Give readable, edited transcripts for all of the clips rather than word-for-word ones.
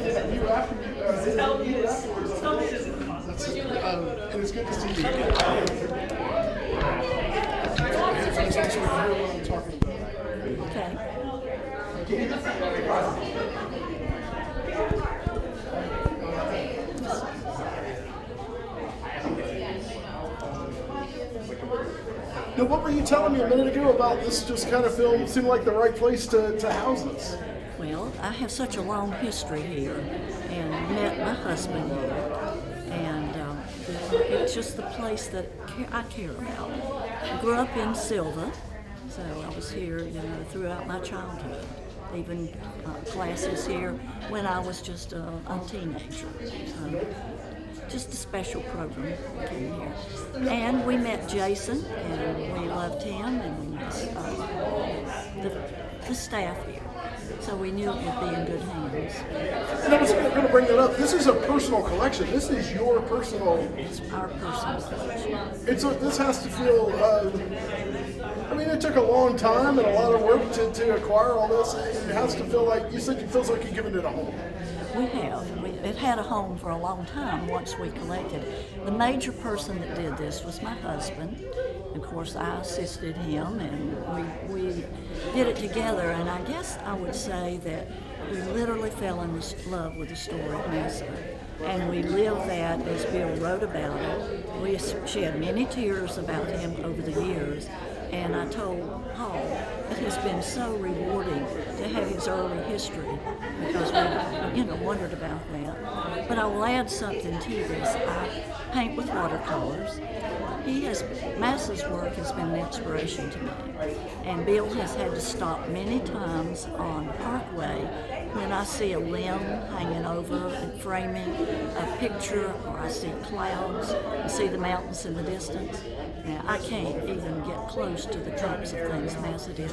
You after you afterwards. And it's good to see you again. Headphones on so we can hear what I'm talking about. Now, what were you telling me a minute ago about this just kind of film seemed like the right place to house this? Well, I have such a long history here and met my husband here. And it's just the place that I care about. I grew up in Silva, so I was here, throughout my childhood. Even classes here when I was just a teenager. Just a special program that came here. And we met Jason, and we loved him, and we met the staff here. So we knew it would be in good hands. And I was going to bring that up. This is a personal collection. This is your personal. It's our personal collection. This has to feel. It took a long time and a lot of work to acquire all this. It has to feel like you said. It feels like you're giving it a home. We have. It had a home for a long time once we collected. The major person that did this was my husband. Of course, I assisted him, and we did it together. And I guess I would say that we literally fell in love with the story of Massa. And we lived that as Bill wrote about it. We shed many tears about him over the years. And I told Paul it has been so rewarding to have his early history because we, wondered about that. But I will add something to this. I paint with watercolors. Massa's work has been an inspiration to me. And Bill has had to stop many times on Parkway when I see a limb hanging over and framing a picture, or I see clouds and see the mountains in the distance. Now, I can't even get close to the types of things Massa did,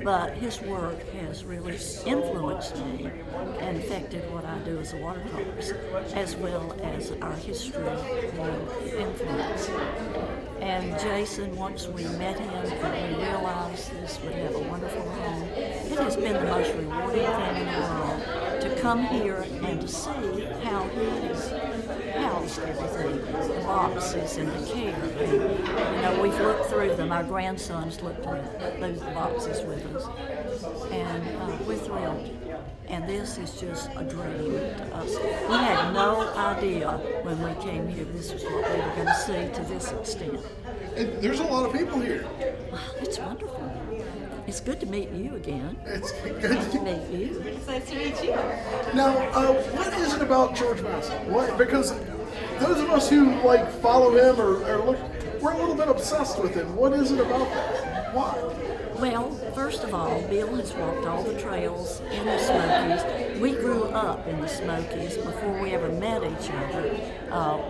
but his work has really influenced me and affected what I do as a watercolorist, as well as our history influence. And Jason, once we met him and we realized this would have a wonderful home, it has been the most rewarding thing in the world to come here and to see how he has housed everything, the boxes and the care. We've looked through them. Our grandsons looked through those boxes with us, and we're thrilled. And this is just a dream to us. We had no idea when we came here this was what we were going to see to this extent. And there's a lot of people here. Wow, it's wonderful. It's good to meet you again. It's good to meet you. It's nice to meet you. Now, what is it about George Massa? Because those of us who follow him or look, we're a little bit obsessed with him. What is it about that? Why? Well, first of all, Bill has walked all the trails in the Smokies. We grew up in the Smokies before we ever met each other.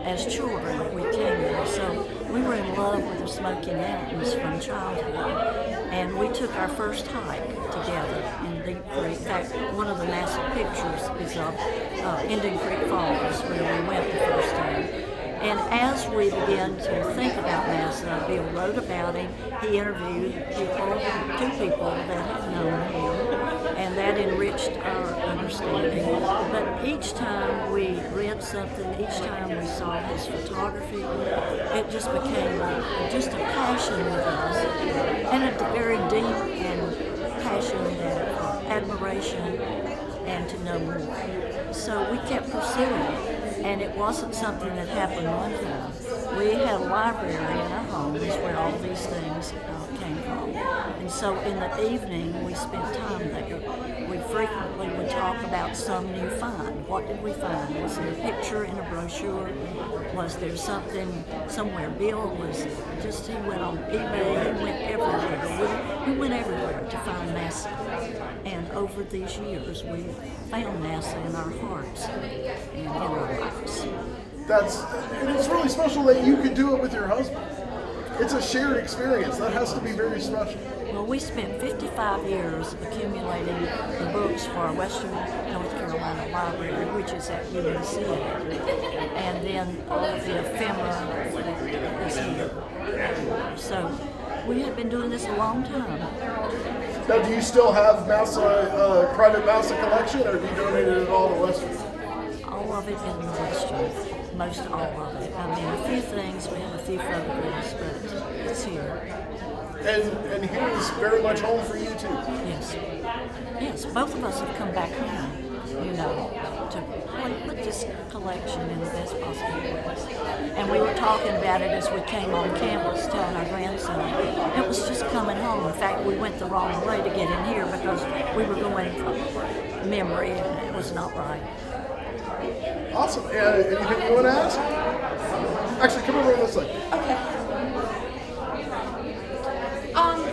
As children, we came there, so we were in love with the Smoky Mountains from childhood. And we took our first hike together in Deep Creek. In fact, one of the Massa pictures is of Indian Creek Falls, where we went the first time. And as we began to think about Massa, Bill wrote about him. He interviewed two people that had known him, and that enriched our understanding. But each time we read something, each time we saw his photography, it just became just a passion with us, and a very deep and passionate admiration and to know more. So we kept pursuing it. And it wasn't something that happened one time. We had a library in our homes where all these things came from. And so in the evening, we spent time there. We frequently would talk about some new find. What did we find? Was it a picture in a brochure? Was there something somewhere? Bill he went on eBay, he went everywhere. We went everywhere to find Massa. And over these years, we found Massa in our hearts and in our lives. And it's really special that you could do it with your husband. It's a shared experience. That has to be very special. Well, we spent 55 years accumulating the books for our Western North Carolina Library, which is at UNC, and then all of the ephemera is here. So we have been doing this a long time. Now, do you still have Massa, private Massa collection, or have you donated it all to Western? all of it in the Western, most all of it. I mean, a few things, we have a few photographs, but it's here. And here is very much home for you too. Yes. Yes, both of us have come back home, you know, to put this collection in the best possible place. And we were talking about it as we came on campus, telling our grandson it was just coming home. In fact, we went the wrong way to get in here because we were going from memory and it was not right. Awesome. Anything you want to ask? Actually, come over on this side. Okay. I'm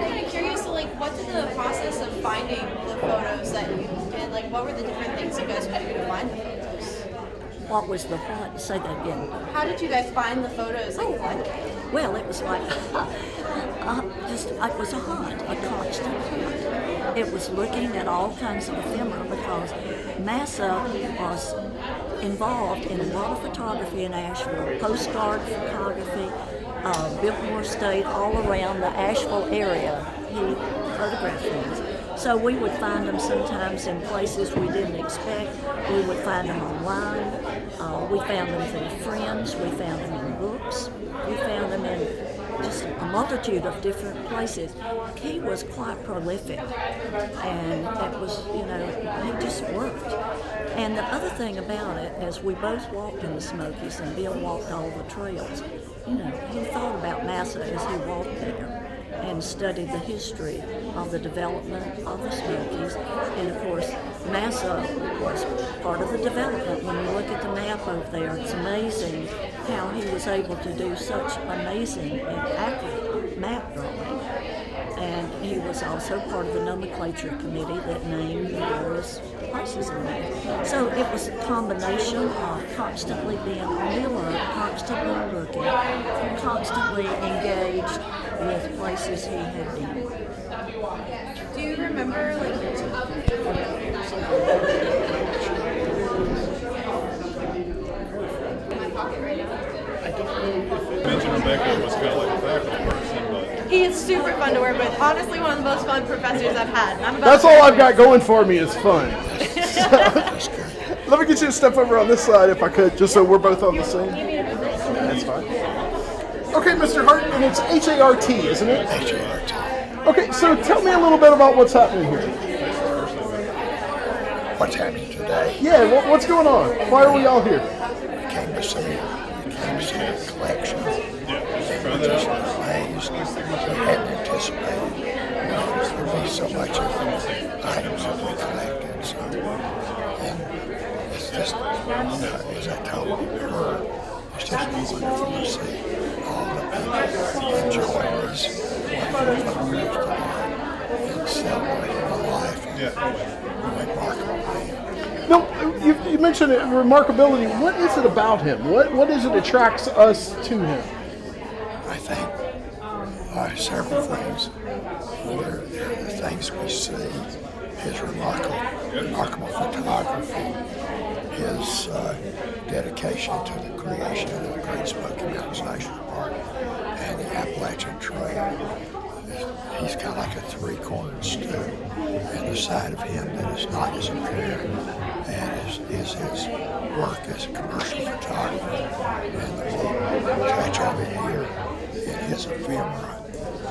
kind of curious, so, like, what did the process of finding the photos that you did, like, what were the different things you guys would do to find the photos? What was the what? Say that again. How did you guys find the photos that you wanted? Well, it was like, it was a hunt, a constant hunt. It was looking at all kinds of ephemera because NASA was involved in a lot of photography in Asheville, postcard photography, Biltmore State, all around the Asheville area. He photographed things. So we would find them sometimes in places we didn't expect. We would find them online. We found them through friends. We found them in books. We found them in just a multitude of different places. He was quite prolific, and it was, you know, he just worked. And the other thing about it, as we both walked in the Smokies, and Bill walked all the trails, you know, he thought about NASA as he walked there and studied the history of the development of the Smokies. And of course, NASA was part of the development. When you look at the map over there, it's amazing how he was able to do such amazing and accurate map drawing. And he was also part of the nomenclature committee that named the various places in there. So it was a combination of constantly being on the alert, constantly looking, constantly engaged with places he had been. Do you remember, like, my pocket right now? Mention Rebecca was kind of like a faculty person, but He is super fun to work with. Honestly, one of the most fun professors I've had. And I'm about That's to all I've got going for me is fun. Let me get you to step over on this side if I could, just so we're both on the same. That's fine. Okay, Mr. Hart, and it's H-A-R-T, isn't it? H-A-R-T. Okay, so tell me a little bit about what's happening here. What's happening today? Yeah, what's going on? Why are we all here? We came to see the collection. And we're just amazed. We hadn't anticipated there'd be so much of items that we collected. So, and it's just, as I told her, it's just wonderful to see all the people enjoying these wonderful photographs today and celebrating the life of remarkable man. No, you mentioned it, remarkability. What is it about him? What is it attracts us to him? I think several things. They're the things we see. His remarkable photography, his dedication to the creation of the Great Smoky Mountains National Park and the Appalachian Trail. He's kind of like a three-cornered stew, and the side of him that is not as apparent and is his work as a commercial photographer, and the touch of it here in his ephemera.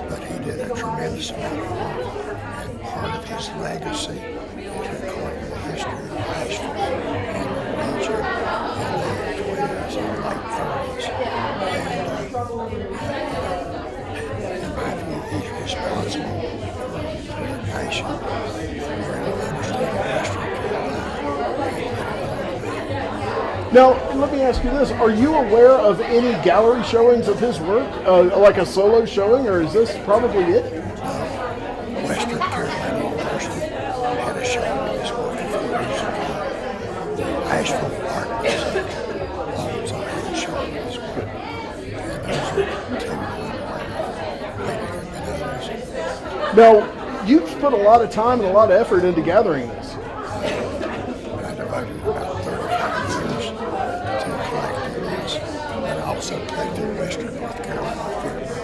But he did a tremendous amount of work, and part of his legacy is recording the history of Asheville and the region in the 20s and late 30s. And in my view, he's responsible for the nation really understanding Western Carolina. Now, let me ask you this. Are you aware of any gallery showings of his work, like a solo showing, or is this probably it? Western Carolina University had a showing of his work a few years ago. The Asheville Art Museum owns a showing of his work. And those are two maybe there have been others. Now, you've put a lot of time and a lot of effort into gathering this. I devoted about 35 years to collecting this, and I also collected Western North Carolina ephemera.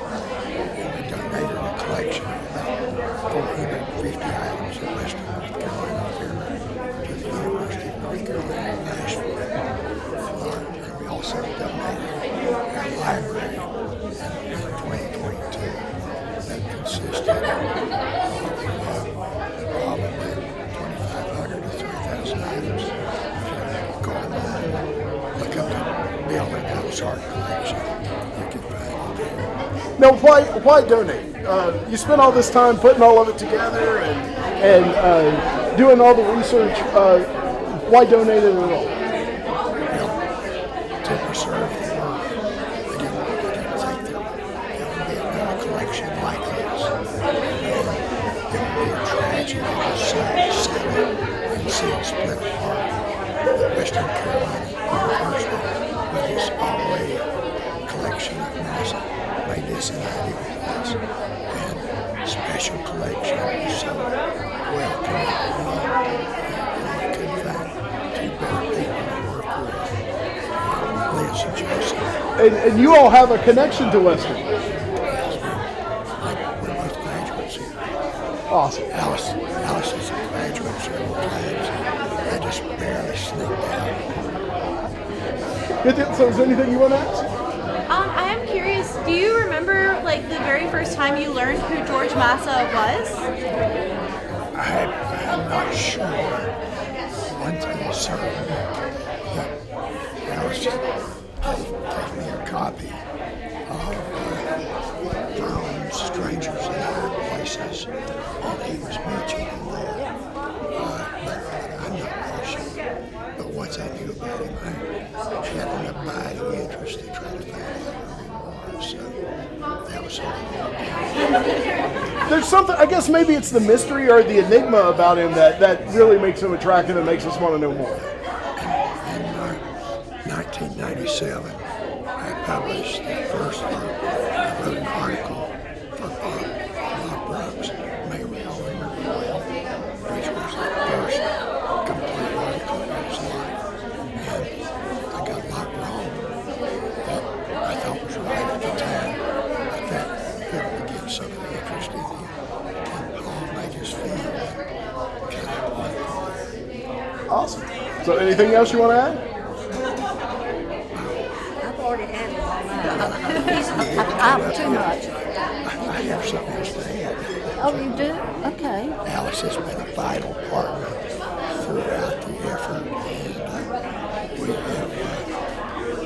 And we donated a collection of about 450 items of Western North Carolina ephemera to the University of North Carolina in Nashville. missing items. So go online, look up the Bill and House Art Collection. You can find it there. Now, why donate? You spent all this time putting all of it together and doing all the research. Why donate it at all? Well, to preserve the work. I didn't think there would be another collection like this. And it would be a tragedy to sell it and see it split apart. The Western Carolina University, with its already collection of NASA, made this an ideal place. And special collection is so well connected. And I couldn't find two better people to work with. Liz and Jason. And you all have a connection to Western. We're both graduates here. Awesome. Alice is a graduate several times. I just barely sneaked out. So is there anything you want to ask? I am curious, do you remember like the very first time you learned who George Massa was? I'm not sure. One thing is certain, that Alice gave me a copy of From Strangers in High Places, and he was mentioning that. But I'm not really sure. But once I knew about him, I had an abiding interest to try to find out who he was. So that was something. There's something, I guess maybe it's the mystery or the enigma about him that really makes him attractive and makes us want to know more. In 1997, I published the first book. I wrote an article for Bob Brooks, maybe we all remember well, which was the first complete article of his life. And I got a lot wrong that I thought was right at the time, but that helped me get some of the interest in him. And Paul made his field kind of went from there. Awesome. So anything else you want to add? I've already added all that. I'm too much. I have something else to add. Oh, you do? Okay. Alice has been a vital partner throughout the effort, and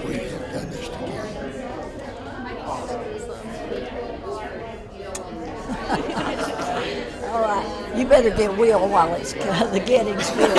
we have done this together. All right. You better get Will while it's the getting's good.